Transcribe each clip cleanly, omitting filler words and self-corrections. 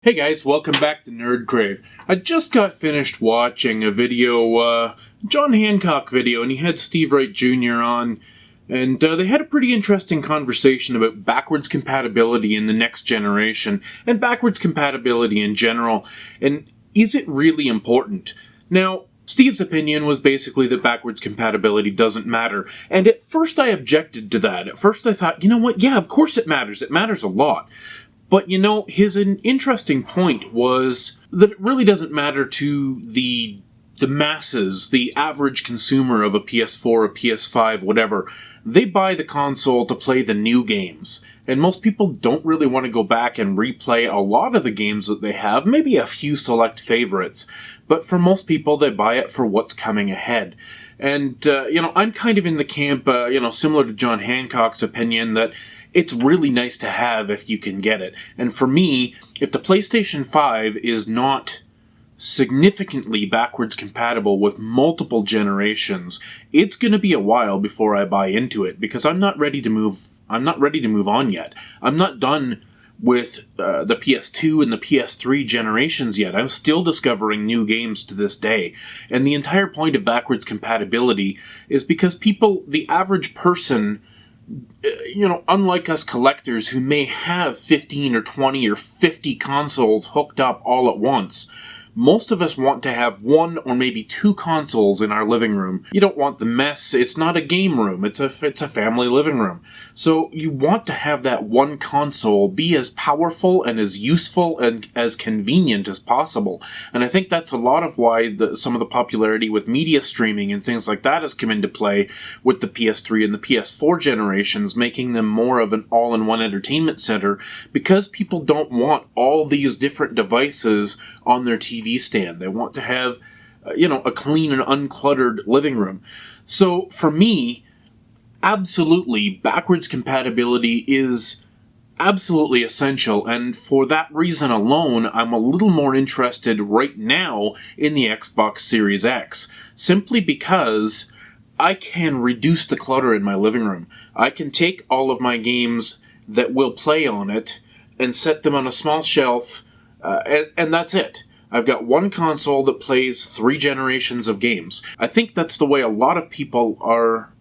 Hey guys, welcome back to Nerd Crave. I just got finished watching a video, John Hancock video, and he had Steve Wright Jr. on, and they had a pretty interesting conversation about backwards compatibility in the next generation, and backwards compatibility in general, and is it really important? Now, Steve's opinion was basically that backwards compatibility doesn't matter, and at first I objected to that. At first I thought, you know what, yeah, of course it matters a lot. But, you know, his interesting point was that it really doesn't matter to the masses, the average consumer of a PS4, a PS5, whatever. They buy the console to play the new games. And most people don't really want to go back and replay a lot of the games that they have, maybe a few select favorites. But for most people, they buy it for what's coming ahead. And, I'm kind of in the camp, similar to John Hancock's opinion, that it's really nice to have if you can get it. And for me, if the PlayStation 5 is not significantly backwards compatible with multiple generations, it's going to be a while before I buy into it, because I'm not ready to move on yet. I'm not done with the PS2 and the PS3 generations yet. I'm still discovering new games to this day. And the entire point of backwards compatibility is because people, the average person, unlike us collectors who may have 15 or 20 or 50 consoles hooked up all at once, most of us want to have one or maybe two consoles in our living room. You don't want the mess. It's not a game room. It's a family living room. So you want to have that one console be as powerful and as useful and as convenient as possible. And I think that's a lot of why some of the popularity with media streaming and things like that has come into play with the PS3 and the PS4 generations, making them more of an all-in-one entertainment center, because people don't want all these different devices on their TV stand. They want to have, a clean and uncluttered living room. So for me, absolutely, backwards compatibility is absolutely essential, and for that reason alone, I'm a little more interested right now in the Xbox Series X, simply because I can reduce the clutter in my living room. I can take all of my games that will play on it and set them on a small shelf, and that's it. I've got one console that plays 3 generations of games. I think that's the way a lot of people are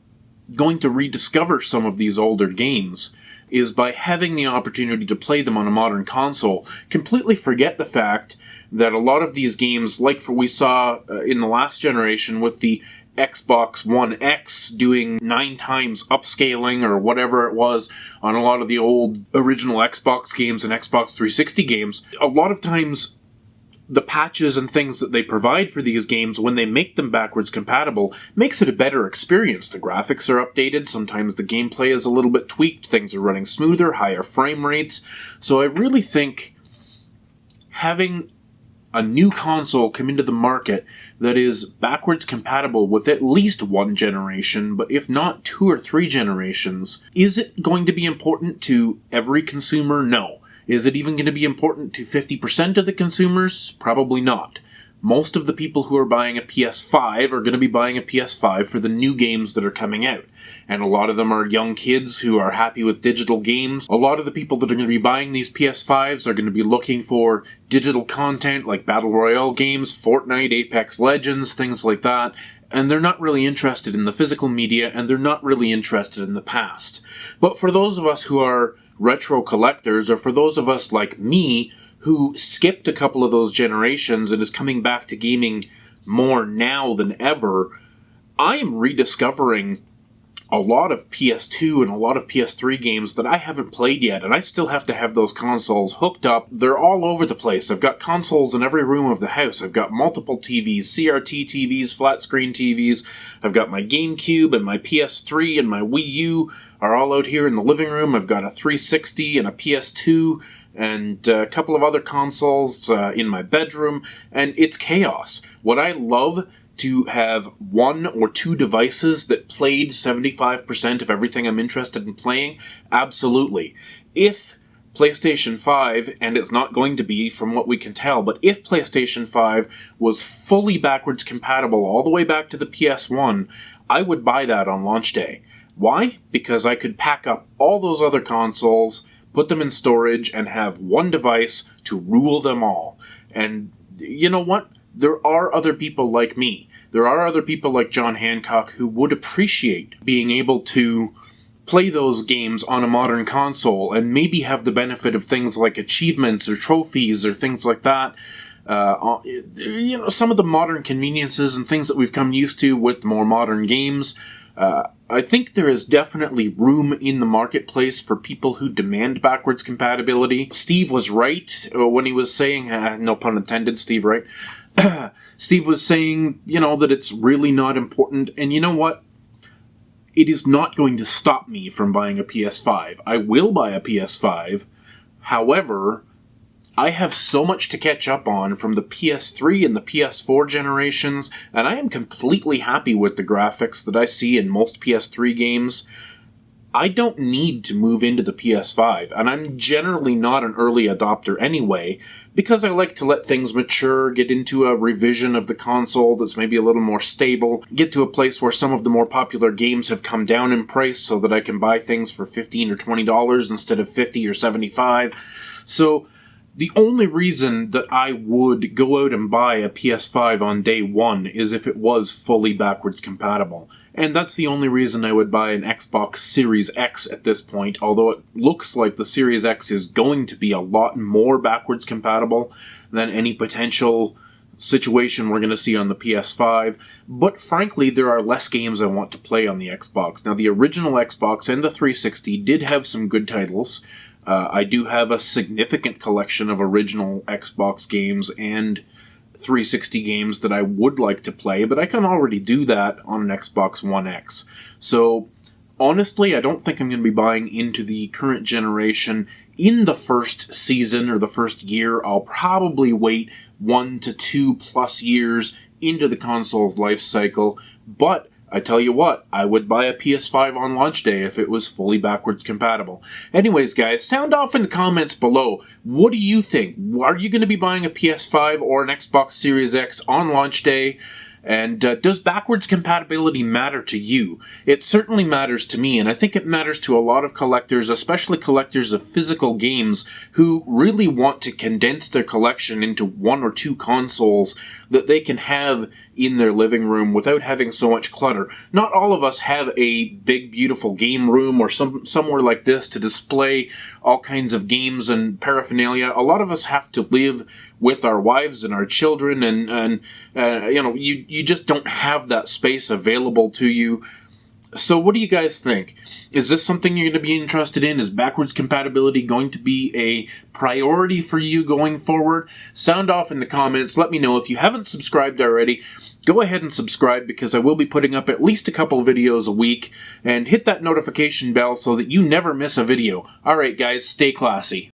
going to rediscover some of these older games, is by having the opportunity to play them on a modern console. Completely forget the fact that a lot of these games, like we saw in the last generation with the Xbox One X doing 9 times upscaling or whatever it was on a lot of the old original Xbox games and Xbox 360 games, a lot of times the patches and things that they provide for these games, when they make them backwards compatible, makes it a better experience. The graphics are updated, sometimes the gameplay is a little bit tweaked, things are running smoother, higher frame rates. So I really think having a new console come into the market that is backwards compatible with at least one generation, but if not 2 or 3 generations, is it going to be important to every consumer? No. Is it even going to be important to 50% of the consumers? Probably not. Most of the people who are buying a PS5 are going to be buying a PS5 for the new games that are coming out. And a lot of them are young kids who are happy with digital games. A lot of the people that are going to be buying these PS5s are going to be looking for digital content like Battle Royale games, Fortnite, Apex Legends, things like that. And they're not really interested in the physical media, and they're not really interested in the past. But for those of us who are retro collectors, or for those of us like me who skipped a couple of those generations and is coming back to gaming more now than ever, I am rediscovering a lot of PS2 and a lot of PS3 games that I haven't played yet, and I still have to have those consoles hooked up. They're all over the place. I've got consoles in every room of the house. I've got multiple TVs, CRT TVs, flat screen TVs. I've got my GameCube and my PS3 and my Wii U are all out here in the living room. I've got a 360 and a PS2 and a couple of other consoles in my bedroom, and it's chaos. Would I love to have 1 or 2 devices that played 75% of everything I'm interested in playing? Absolutely. If PlayStation 5, and it's not going to be from what we can tell, but if PlayStation 5 was fully backwards compatible all the way back to the PS1, I would buy that on launch day. Why? Because I could pack up all those other consoles, put them in storage, and have one device to rule them all. And you know what? There are other people like me. There are other people like John Hancock who would appreciate being able to play those games on a modern console and maybe have the benefit of things like achievements or trophies or things like that. Some of the modern conveniences and things that we've come used to with more modern games. I think there is definitely room in the marketplace for people who demand backwards compatibility. Steve was right when he was saying, no pun intended, Steve Wright. Steve was saying, that it's really not important. And you know what? It is not going to stop me from buying a PS5. I will buy a PS5. However, I have so much to catch up on from the PS3 and the PS4 generations, and I am completely happy with the graphics that I see in most PS3 games. I don't need to move into the PS5, and I'm generally not an early adopter anyway, because I like to let things mature, get into a revision of the console that's maybe a little more stable, get to a place where some of the more popular games have come down in price so that I can buy things for $15 or $20 instead of $50 or $75. So the only reason that I would go out and buy a PS5 on day one is if it was fully backwards compatible. And that's the only reason I would buy an Xbox Series X at this point, although it looks like the Series X is going to be a lot more backwards compatible than any potential situation we're going to see on the PS5. But frankly, there are less games I want to play on the Xbox. Now, the original Xbox and the 360 did have some good titles. I do have a significant collection of original Xbox games and 360 games that I would like to play, but I can already do that on an Xbox One X. So, honestly, I don't think I'm going to be buying into the current generation in the first season or the first year. I'll probably wait 1 to 2 plus years into the console's life cycle, but I tell you what, I would buy a PS5 on launch day if it was fully backwards compatible. Anyways, guys, sound off in the comments below. What do you think? Are you going to be buying a PS5 or an Xbox Series X on launch day? And does backwards compatibility matter to you? It certainly matters to me, and I think it matters to a lot of collectors, especially collectors of physical games, who really want to condense their collection into 1 or 2 consoles that they can have in their living room without having so much clutter. Not all of us have a big, beautiful game room or somewhere like this to display all kinds of games and paraphernalia. A lot of us have to live with our wives and our children, and you just don't have that space available to you. So what do you guys think? Is this something you're going to be interested in? Is backwards compatibility going to be a priority for you going forward? Sound off in the comments. Let me know. If you haven't subscribed already, go ahead and subscribe, because I will be putting up at least a couple videos a week, and hit that notification bell so that you never miss a video. Alright guys, stay classy.